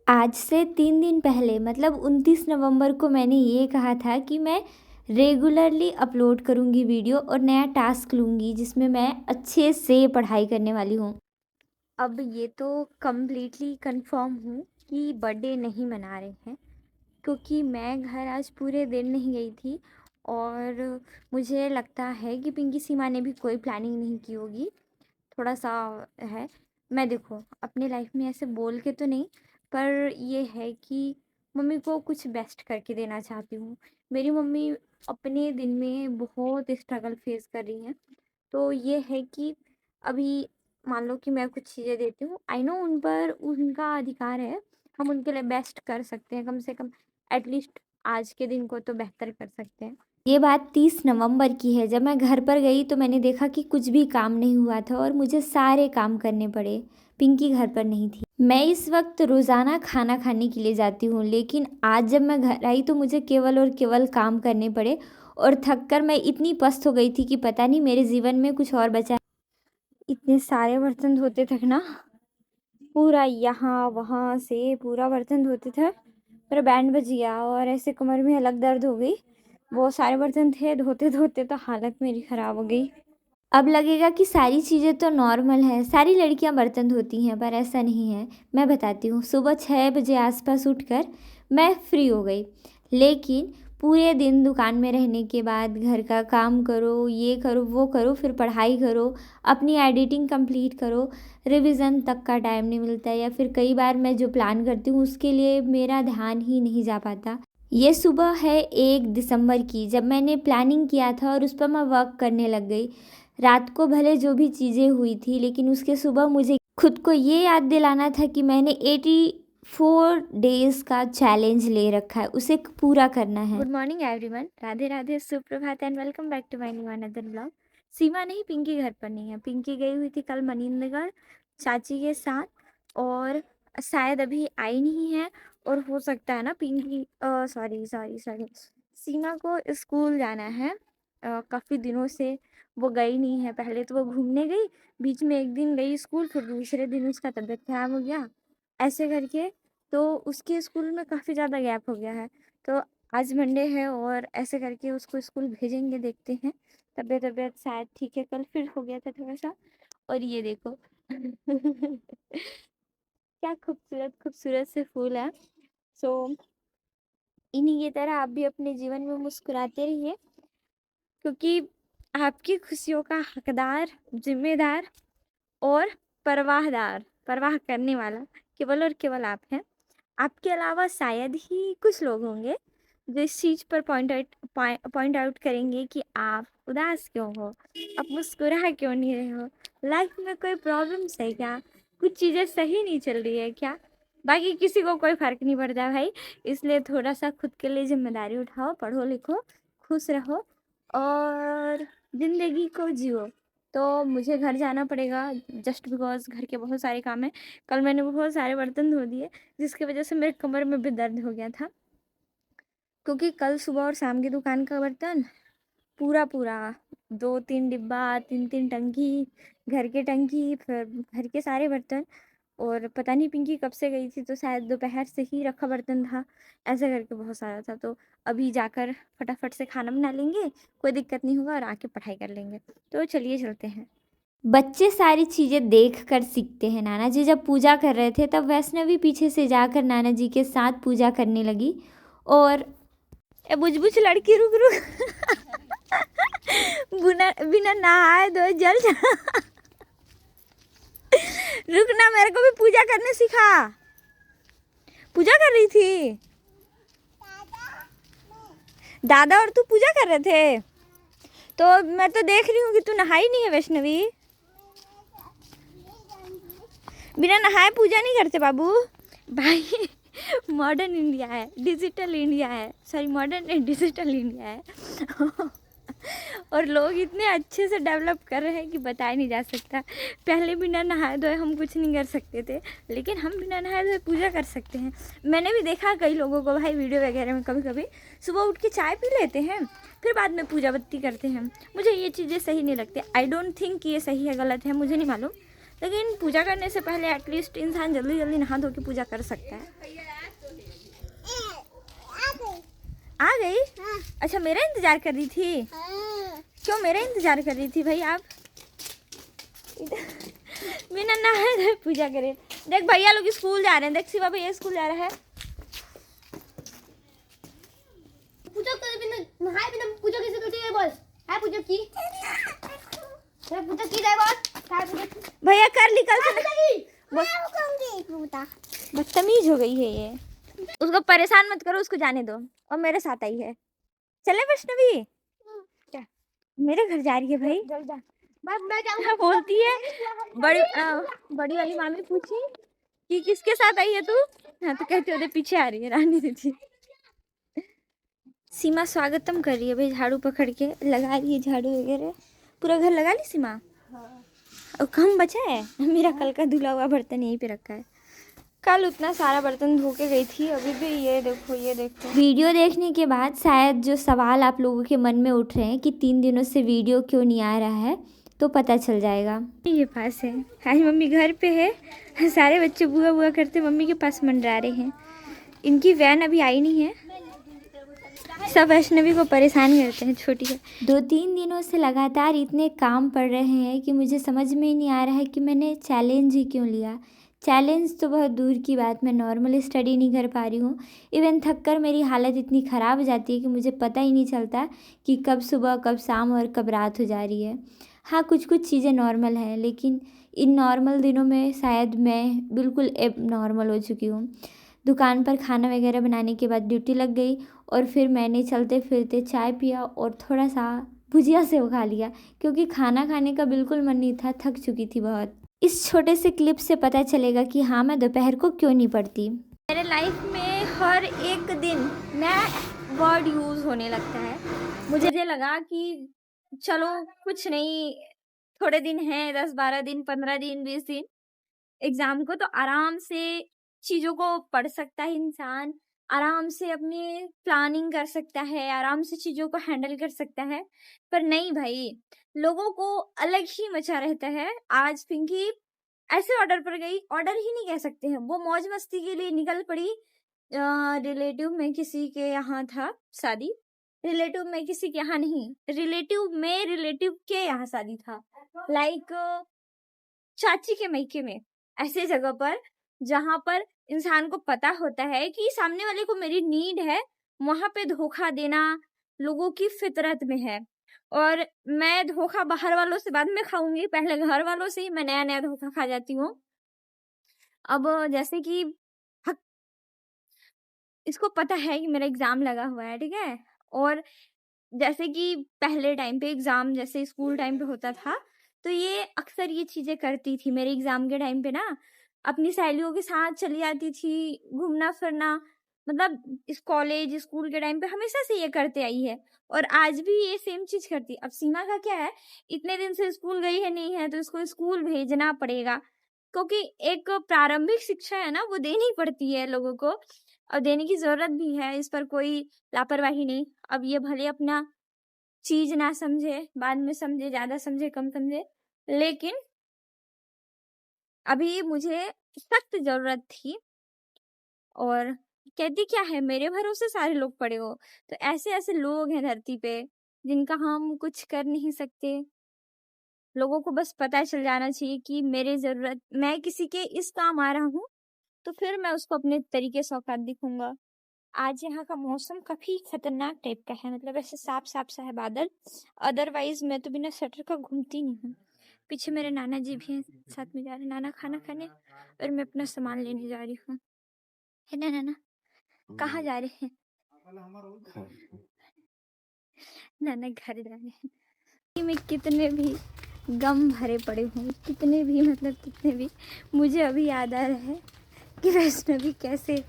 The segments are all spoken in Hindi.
आज से 3 दिन पहले मतलब 29 नवंबर को मैंने ये कहा था कि मैं रेगुलरली अपलोड करूँगी वीडियो और नया टास्क लूँगी जिसमें मैं अच्छे से पढ़ाई करने वाली हूँ। अब ये तो कम्प्लीटली कंफर्म हूँ कि बर्थडे नहीं मना रहे हैं, क्योंकि मैं घर आज पूरे दिन नहीं गई थी और मुझे लगता है कि पिंकी सीमा ने भी कोई प्लानिंग नहीं की होगी। थोड़ा-सा है। मैं देखो अपनी लाइफ में ऐसे बोल के तो नहीं, पर ये है कि मम्मी को कुछ बेस्ट करके देना चाहती हूँ। मेरी मम्मी अपने दिन में बहुत स्ट्रगल फेस कर रही हैं। तो ये है कि अभी मान लो कि मैं कुछ चीज़ें देती हूँ, आई नो उन पर उनका अधिकार है, हम उनके लिए बेस्ट कर सकते हैं, कम से कम एटलीस्ट आज के दिन को तो बेहतर कर सकते हैं। ये बात 30 नवंबर की है। जब मैं घर पर गई तो मैंने देखा कि कुछ भी काम नहीं हुआ था और मुझे सारे काम करने पड़े। पिंकी घर पर नहीं थी। मैं इस वक्त रोज़ाना खाना खाने के लिए जाती हूँ, लेकिन आज जब मैं घर आई तो मुझे केवल और केवल काम करने पड़े और थक कर मैं इतनी पस्त हो गई थी कि पता नहीं मेरे जीवन में कुछ और बचा। इतने सारे बर्तन धोते थे ना, पूरा यहाँ वहाँ से पूरा बर्तन धोते थे, मेरा बैंड बज गया और ऐसे कमर में अलग दर्द हो गई। बहुत सारे बर्तन थे, धोते धोते तो हालत मेरी ख़राब हो गई। अब लगेगा कि सारी चीज़ें तो नॉर्मल है, सारी लड़कियां बर्तन धोती हैं, पर ऐसा नहीं है। मैं बताती हूँ, सुबह 6 बजे आसपास उठकर मैं फ्री हो गई, लेकिन पूरे दिन दुकान में रहने के बाद घर का काम करो, ये करो वो करो, फिर पढ़ाई करो, अपनी एडिटिंग कंप्लीट करो, रिवीजन तक का टाइम नहीं मिलता, या फिर कई बार मैं जो प्लान करती हूँ उसके लिए मेरा ध्यान ही नहीं जा पाता। ये सुबह है 1 दिसंबर की, जब मैंने प्लानिंग किया था और उस पर मैं वर्क करने लग गई। रात को भले जो भी चीज़ें हुई थी, लेकिन उसके सुबह मुझे खुद को ये याद दिलाना था कि मैंने 84 डेज़ का चैलेंज ले रखा है, उसे पूरा करना है। Good morning everyone, Radhe Radhe, सुप्रभात and welcome back to my new another blog. Seema नहीं, पिंकी घर पर नहीं है। पिंकी गई हुई थी कल मनिंदगढ़ चाची के साथ और शायद अभी आई नहीं है। और हो सकता है ना पिंकी सॉरी सॉरी सॉरी सीमा को स्कूल जाना है। काफ़ी दिनों से वो गई नहीं है। पहले तो वो घूमने गई, बीच में एक दिन गई स्कूल, फिर दूसरे दिन उसका तबीयत खराब हो गया, ऐसे करके तो उसके स्कूल में काफ़ी ज़्यादा गैप हो गया है। तो आज मंडे है और ऐसे करके उसको स्कूल भेजेंगे, देखते हैं। तबीयत तबीयत शायद ठीक है, कल फिर हो गया था थोड़ा सा। और ये देखो क्या खूबसूरत खूबसूरत से फूल है। सो इन्हीं की तरह आप भी अपने जीवन में मुस्कुराते रहिए, क्योंकि आपकी खुशियों का हकदार, जिम्मेदार और परवाह करने वाला केवल और केवल आप हैं। आपके अलावा शायद ही कुछ लोग होंगे जो इस चीज़ पर पॉइंट आउट करेंगे कि आप उदास क्यों हो, आप मुस्कुरा क्यों नहीं रहे हो, लाइफ में कोई प्रॉब्लम्स है क्या, कुछ चीज़ें सही नहीं चल रही है क्या। बाकी किसी को कोई फ़र्क नहीं पड़ता भाई। इसलिए थोड़ा सा खुद के लिए जिम्मेदारी उठाओ, पढ़ो लिखो, खुश रहो और ज़िंदगी को जियो। तो मुझे घर जाना पड़ेगा जस्ट बिकॉज़ घर के बहुत सारे काम हैं। कल मैंने बहुत सारे बर्तन धो दिए, जिसकी वजह से मेरे कमर में भी दर्द हो गया था, क्योंकि कल सुबह और शाम की दुकान का बर्तन पूरा पूरा 2-3 डिब्बा, 3-3 टंकी, घर के टंकी, फिर घर के सारे बर्तन। और पता नहीं पिंकी कब से गई थी, तो शायद दोपहर से ही रखा बर्तन था, ऐसे करके बहुत सारा था। तो अभी जाकर फटाफट से खाना बना लेंगे, कोई दिक्कत नहीं होगा, और आके पढ़ाई कर लेंगे। तो चलिए चलते हैं। बच्चे सारी चीज़ें देख कर सीखते हैं। नाना जी जब पूजा कर रहे थे तब वैष्णवी पीछे से जाकर नाना जी के साथ पूजा करने लगी। और ए बुझ बुझ लड़की, रुक रुक बिना बिना नहाए धोए जल रुक ना, मेरे को भी पूजा करने सिखा। पूजा कर रही थी दादा और तू पूजा कर रहे थे, तो मैं तो देख रही हूँ कि तू नहाई नहीं है वैष्णवी। बिना नहाए पूजा नहीं करते बाबू भाई। मॉडर्न इंडिया है, डिजिटल इंडिया है, सॉरी मॉडर्न नहीं डिजिटल इंडिया है। और लोग इतने अच्छे से डेवलप कर रहे हैं कि बताया नहीं जा सकता। पहले बिना नहाए धोए हम कुछ नहीं कर सकते थे, लेकिन हम बिना नहाए धोए पूजा कर सकते हैं। मैंने भी देखा कई लोगों को भाई वीडियो वगैरह में, कभी कभी सुबह उठ के चाय पी लेते हैं, फिर बाद में पूजा बत्ती करते हैं। मुझे ये चीज़ें सही नहीं लगती। आई डोंट थिंक ये सही है गलत है, मुझे नहीं मालूम, लेकिन पूजा करने से पहले एटलीस्ट इंसान जल्दी जल्दी नहा धो के पूजा कर सकता है। आ गई? हाँ। अच्छा, मेरा इंतजार कर रही थी? हाँ। क्यों मेरा इंतजार कर रही थी भाई आप? बिना नहाए पूजा करे। देख भैया लोग स्कूल जा रहे हैं, देख शिवा भैया स्कूल जा रहा है। पूजा करे बिना नहाए बिना पूजा कैसे करती है बोल? है पूजा की? पूजा की जाए बोल? भैया कर ली कल से। बदतमीज हो गई है ये। उसको परेशान मत करो, उसको जाने दो और मेरे साथ आई है। चले वैष्णवी? क्या मेरे घर जा रही है भाई? जल्द जा। मैं बोलती है बड़ी वाली मामी पूछी कि किसके साथ आई है तू? हाँ तो कहती है पीछे आ रही है रानी दीदी। सीमा स्वागतम कर रही है भाई, झाड़ू पकड़ के लगा रही है झाड़ू वगैरह। पूरा घर लगा ली सीमा? हाँ। और कम बचा है? मेरा कल का धुला हुआ बर्तन यहीं पे रखा है। कल उतना सारा बर्तन धो के गई थी, अभी भी ये देखो ये देखो। वीडियो देखने के बाद शायद जो सवाल आप लोगों के मन में उठ रहे हैं कि 3 दिनों से वीडियो क्यों नहीं आ रहा है, तो पता चल जाएगा। ये पास है, आज मम्मी घर पे है, सारे बच्चे बुआ बुआ करते मम्मी के पास मंडरा रहे हैं। इनकी वैन अभी आई नहीं है, सब वैष्णवी को परेशान करते हैं, छोटी है। 2-3 दिनों से लगातार इतने काम पड़ रहे हैं कि मुझे समझ में ही नहीं आ रहा है कि मैंने चैलेंज ही क्यों लिया। चैलेंज तो बहुत दूर की बात, मैं नॉर्मल स्टडी नहीं कर पा रही हूँ। इवन थक कर मेरी हालत इतनी ख़राब हो जाती है कि मुझे पता ही नहीं चलता कि कब सुबह कब शाम और कब रात हो जा रही है। हाँ, कुछ कुछ चीज़ें नॉर्मल हैं, लेकिन इन नॉर्मल दिनों में शायद मैं बिल्कुल एब नॉर्मल हो चुकी हूँ। दुकान पर खाना वगैरह बनाने के बाद ड्यूटी लग गई और फिर मैंने चलते फिरते चाय पिया और थोड़ा सा भुजिया सेव खा लिया, क्योंकि खाना खाने का बिल्कुल मन नहीं था, थक चुकी थी बहुत। इस छोटे से क्लिप से पता चलेगा कि हाँ, मैं दोपहर को क्यों नहीं पढ़ती। मेरे लाइफ में हर एक दिन नया वर्ड यूज़ होने लगता है। मुझे लगा कि चलो कुछ नहीं, थोड़े दिन हैं, 10-12 दिन, 15 दिन, 20 दिन एग्ज़ाम को, तो आराम से चीज़ों को पढ़ सकता है इंसान, आराम से अपनी प्लानिंग कर सकता है, आराम से चीज़ों को हैंडल कर सकता है। पर नहीं भाई, लोगों को अलग ही मचा रहता है। आज पिंकी ऐसे ऑर्डर पर गई, ऑर्डर ही नहीं कह सकते हैं, वो मौज मस्ती के लिए निकल पड़ी। रिलेटिव में किसी के यहाँ था शादी, रिलेटिव में किसी के यहाँ नहीं, रिलेटिव के यहाँ शादी था, लाइक चाची के मैके में, ऐसे जगह पर जहाँ पर इंसान को पता होता है कि सामने वाले को मेरी नीड है, वहां पे धोखा देना लोगों की फितरत में है। और मैं धोखा बाहर वालों से बाद में खाऊंगी, पहले घर वालों से ही मैं नया नया धोखा खा जाती हूँ। अब जैसे कि इसको पता है कि मेरा एग्जाम लगा हुआ है, ठीक है, और जैसे कि पहले टाइम पे एग्जाम जैसे स्कूल टाइम पे होता था, तो ये अक्सर ये चीजें करती थी। मेरे एग्जाम के टाइम पे ना अपनी सहेलियों के साथ चली जाती थी घूमना फिरना, मतलब इस कॉलेज स्कूल के टाइम पे हमेशा से ये करते आई है और आज भी ये सेम चीज करती। अब सीमा का क्या है, इतने दिन से स्कूल गई है नहीं है, तो इसको स्कूल भेजना पड़ेगा, क्योंकि एक प्रारंभिक शिक्षा है ना, वो देनी पड़ती है लोगों को, और देने की जरूरत भी है, इस पर कोई लापरवाही नहीं। अब ये भले अपना चीज ना समझे, बाद में समझे, ज्यादा समझे, कम समझे, लेकिन अभी मुझे सख्त जरूरत थी। और कहती क्या है, मेरे भरोसे सारे लोग पड़े हो, तो ऐसे ऐसे लोग हैं धरती पे जिनका हम कुछ कर नहीं सकते। लोगों को बस पता चल जाना चाहिए कि मेरे जरूरत, मैं किसी के इस काम आ रहा हूँ, तो फिर मैं उसको अपने तरीके से औकात दिखाऊंगा। आज यहाँ का मौसम काफी खतरनाक टाइप का है, मतलब ऐसे साफ साफ सा है बादल, अदरवाइज मैं तो बिना स्वेटर का घूमती नहीं हूँ। पीछे मेरे नाना जी भी हैं, साथ में जा रहे, नाना खाना खाने और मैं अपना सामान लेने जा रही हूँ, है ना नाना? कहाँ जा रहे हैं? नाना घर जा रहे हैं। मैं कितने भी गम भरे पड़े हूँ, कितने भी मुझे अभी याद आ रहा है कि वैष्णवी कैसे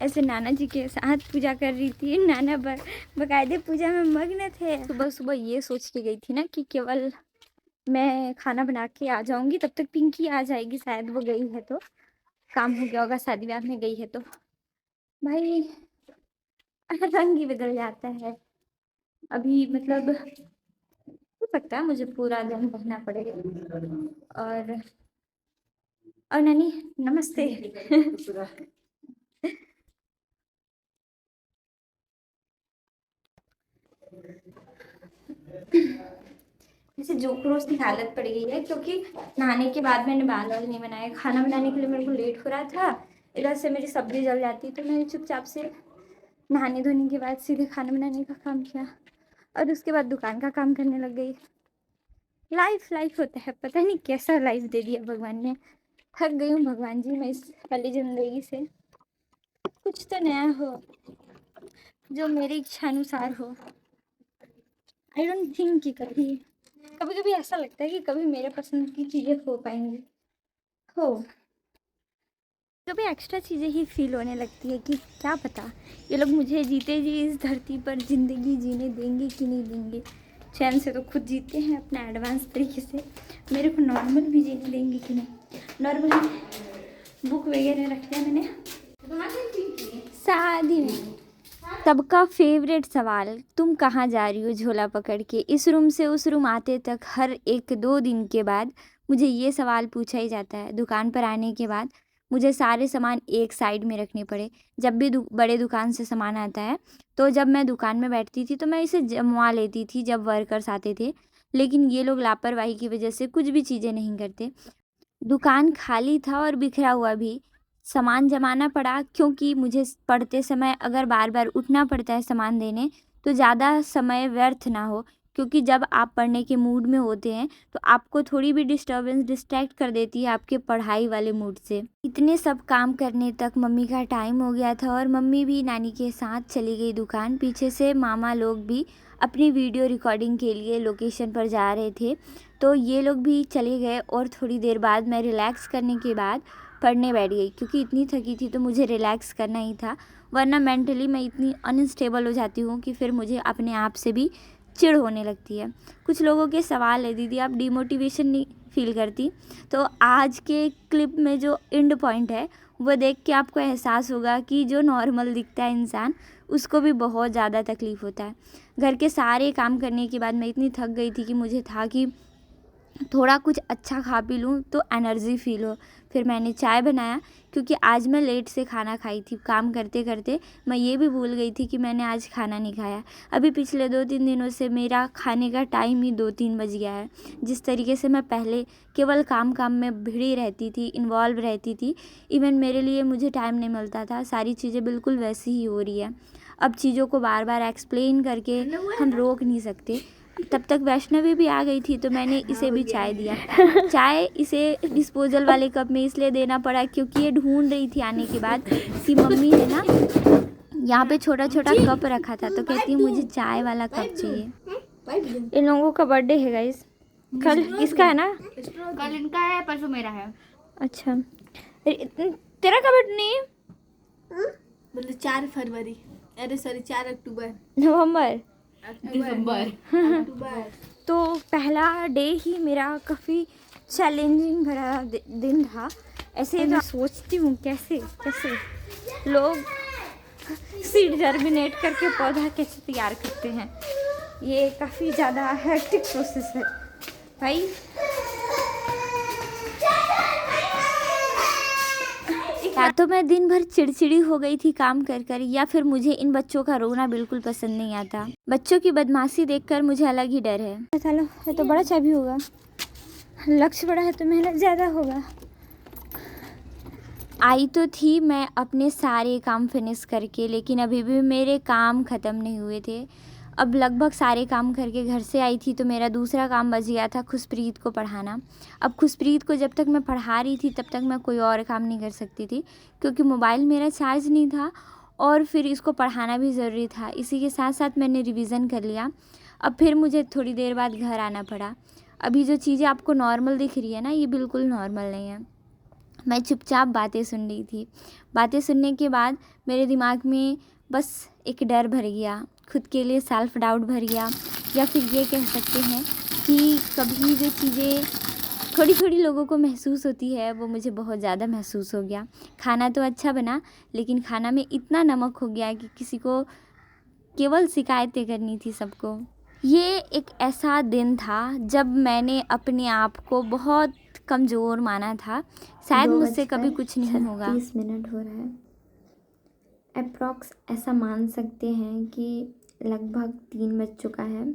ऐसे नाना जी के साथ पूजा कर रही थी। नाना बकायदे पूजा में मग्न थे। सुबह सुबह ये सोच के गई थी ना कि केवल मैं खाना बना के आ जाऊंगी, तब तक पिंकी आ जाएगी, शायद वो गई है तो काम हो गया होगा, शादी ब्याह में गई है तो भाई रंग ही बदल जाता है। अभी मतलब हो सकता है मुझे पूरा दिन रहना पड़ेगा, और और नानी नमस्ते। जैसे जोकरों की हालत पड़ गई है क्योंकि नहाने के बाद मैंने बाल वाल नहीं बनाए। खाना बनाने के लिए मेरे को लेट हो रहा था, इधर से मेरी सब्जी जल जाती, तो मैंने चुपचाप से नहाने धोने के बाद सीधे खाना बनाने का काम किया और उसके बाद दुकान का काम करने लग गई। लाइफ लाइफ होता है, पता नहीं कैसा लाइफ दे दिया भगवान ने। थक गई हूँ भगवान जी मैं इस वाली ज़िंदगी से। कुछ तो नया हो जो मेरी इच्छा अनुसार हो। आई डोंट थिंक कि कभी कभी कभी ऐसा लगता है कि कभी मेरे पसंद की चीज़ें हो पाएंगी। हो कभी एक्स्ट्रा चीज़ें ही फील होने लगती है कि क्या पता ये लोग मुझे जीते जी इस धरती पर ज़िंदगी जीने देंगे कि नहीं देंगे। चैन से तो खुद जीते हैं अपना एडवांस तरीके से, मेरे को नॉर्मल भी जीने देंगे कि नहीं। नॉर्मल बुक वगैरह रख दिया मैंने शादी में। सबका फेवरेट सवाल, तुम कहाँ जा रही हो झोला पकड़ के। इस रूम से उस रूम आते तक हर 1-2 दिन के बाद मुझे ये सवाल पूछा ही जाता है। दुकान पर आने के बाद मुझे सारे सामान एक साइड में रखने पड़े। जब भी बड़े दुकान से सामान आता है तो जब मैं दुकान में बैठती थी तो मैं इसे जमवा लेती थी जब वर्कर्स आते थे, लेकिन ये लोग लापरवाही की वजह से कुछ भी चीज़ें नहीं करते। दुकान खाली था और बिखरा हुआ भी, सामान जमाना पड़ा क्योंकि मुझे पढ़ते समय अगर बार बार उठना पड़ता है सामान देने तो ज़्यादा समय व्यर्थ ना हो, क्योंकि जब आप पढ़ने के मूड में होते हैं तो आपको थोड़ी भी डिस्टर्बेंस डिस्ट्रैक्ट कर देती है आपके पढ़ाई वाले मूड से। इतने सब काम करने तक मम्मी का टाइम हो गया था और मम्मी भी नानी के साथ चली गई दुकान। पीछे से मामा लोग भी अपनी वीडियो रिकॉर्डिंग के लिए लोकेशन पर जा रहे थे, तो ये लोग भी चले गए और थोड़ी देर बाद मैं रिलैक्स करने के बाद पढ़ने बैठ गई, क्योंकि इतनी थकी थी तो मुझे रिलैक्स करना ही था, वरना मेंटली मैं इतनी अनस्टेबल हो जाती हूँ कि फिर मुझे अपने आप से भी चिढ़ होने लगती है। कुछ लोगों के सवाल है, दीदी आप डिमोटिवेशन नहीं फील करती? तो आज के क्लिप में जो एंड पॉइंट है वो देख के आपको एहसास होगा कि जो नॉर्मल दिखता है इंसान उसको भी बहुत ज़्यादा तकलीफ़ होता है। घर के सारे काम करने के बाद मैं इतनी थक गई थी कि मुझे था कि थोड़ा कुछ अच्छा खा पी लूँ तो एनर्जी फील हो। फिर मैंने चाय बनाया, क्योंकि आज मैं लेट से खाना खाई थी। काम करते करते मैं ये भी भूल गई थी कि मैंने आज खाना नहीं खाया। अभी पिछले 2-3 दिनों से मेरा खाने का टाइम ही 2-3 बज गया है। जिस तरीके से मैं पहले केवल काम काम में भिड़ी रहती थी, इन्वॉल्व रहती थी, इवन मेरे लिए मुझे टाइम नहीं मिलता था, सारी चीज़ें बिल्कुल वैसी ही हो रही है। अब चीज़ों को बार बार एक्सप्लेन करके हम रोक नहीं सकते। तब तक वैष्णवी भी आ गई थी तो मैंने इसे भी चाय दिया। चाय इसे डिस्पोजल वाले कप में इसलिए देना पड़ा क्योंकि ये ढूंढ रही थी आने के बाद कि मम्मी है ना यहाँ पे छोटा छोटा कप रखा था, तो कहती है मुझे चाय वाला कप चाहिए। इन लोगों का बर्थडे है गाइस, कल इसका है ना? कल इनका है, परसों मेरा है। अच्छा तेरा कब बर्थडे नहीं है? मतलब 4 फरवरी, अरे सॉरी 4 अक्टूबर, नवंबर, अक्टूबर। तो पहला डे ही मेरा काफ़ी चैलेंजिंग भरा दिन था। ऐसे तो सोचती हूँ कैसे कैसे लोग सीड जर्मिनेट करके पौधा कैसे तैयार करते हैं। ये काफ़ी ज़्यादा हेक्टिक प्रोसेस है भाई। या तो मैं दिन भर चिड़चिड़ी हो गई थी काम कर कर, या फिर मुझे इन बच्चों का रोना बिल्कुल पसंद नहीं आता। बच्चों की बदमाशी देखकर मुझे अलग ही डर है। चलो ये तो बड़ा चाबी होगा, लक्ष्य बड़ा है तो मेहनत ज़्यादा होगा। आई तो थी मैं अपने सारे काम फिनिश करके, लेकिन अभी भी मेरे काम ख़त्म नहीं हुए थे। अब लगभग सारे काम करके घर से आई थी तो मेरा दूसरा काम बच गया था खुशप्रीत को पढ़ाना। अब खुशप्रीत को जब तक मैं पढ़ा रही थी तब तक मैं कोई और काम नहीं कर सकती थी, क्योंकि मोबाइल मेरा चार्ज नहीं था और फिर इसको पढ़ाना भी ज़रूरी था। इसी के साथ साथ मैंने रिवीज़न कर लिया। अब फिर मुझे थोड़ी देर बाद घर आना पड़ा। अभी जो चीज़ें आपको नॉर्मल दिख रही है ना, ये बिल्कुल नॉर्मल नहीं है। मैं चुपचाप बातें सुन रही थी। बातें सुनने के बाद मेरे दिमाग में बस एक डर भर गया, खुद के लिए सेल्फ डाउट भर गया, या फिर ये कह सकते हैं कि कभी जो चीज़ें थोड़ी थोड़ी लोगों को महसूस होती है वो मुझे बहुत ज़्यादा महसूस हो गया। खाना तो अच्छा बना, लेकिन खाना में इतना नमक हो गया कि किसी को केवल शिकायतें करनी थी सबको। ये एक ऐसा दिन था जब मैंने अपने आप को बहुत कमज़ोर माना था। शायद मुझसे कभी 2:36 कुछ नहीं होगा। मिनट हो रहा है अप्रॉक्स। ऐसा मान सकते हैं कि लगभग 3 बज चुका है।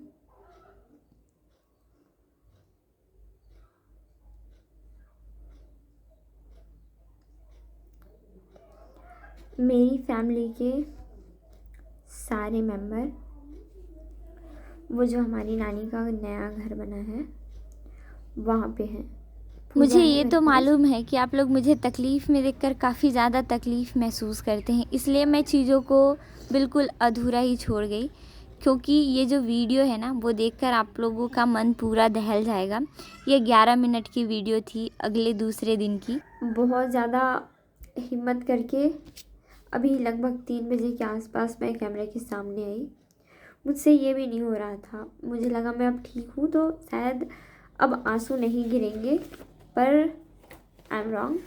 मेरी फैमिली के सारे मेंबर, वो जो हमारी नानी का नया घर बना है वहाँ पे हैं। मुझे ये तो मालूम है कि आप लोग मुझे तकलीफ़ में देखकर काफ़ी ज़्यादा तकलीफ़ महसूस करते हैं, इसलिए मैं चीज़ों को बिल्कुल अधूरा ही छोड़ गई, क्योंकि ये जो वीडियो है ना वो देखकर आप लोगों का मन पूरा दहल जाएगा। ये 11 मिनट की वीडियो थी अगले दूसरे दिन की। बहुत ज़्यादा हिम्मत करके अभी लगभग 3 बजे के आसपास मैं कैमरे के सामने आई। मुझसे ये भी नहीं हो रहा था। मुझे लगा मैं अब ठीक हूँ तो शायद अब आंसू नहीं गिरेंगे, पर आई एम रॉन्ग।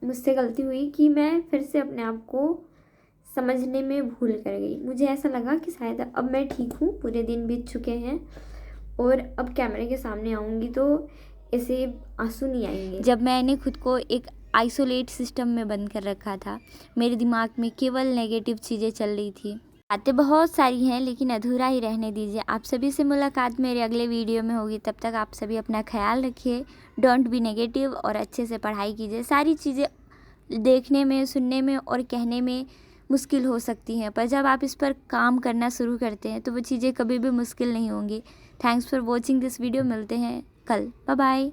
मुझसे गलती हुई कि मैं फिर से अपने आप को समझने में भूल कर गई। मुझे ऐसा लगा कि शायद अब मैं ठीक हूँ, पूरे दिन बीत चुके हैं और अब कैमरे के सामने आऊँगी तो ऐसे आंसू नहीं आएंगे। जब मैंने खुद को एक आइसोलेट सिस्टम में बंद कर रखा था, मेरे दिमाग में केवल नेगेटिव चीज़ें चल रही थी। बातें बहुत सारी हैं लेकिन अधूरा ही रहने दीजिए। आप सभी से मुलाकात मेरे अगले वीडियो में होगी। तब तक आप सभी अपना ख्याल रखिए। डोंट बी नेगेटिव और अच्छे से पढ़ाई कीजिए। सारी चीज़ें देखने में, सुनने में और कहने में मुश्किल हो सकती हैं, पर जब आप इस पर काम करना शुरू करते हैं तो वो चीज़ें कभी भी मुश्किल नहीं होंगी। Thanks for watching this video. मिलते हैं कल। Bye bye.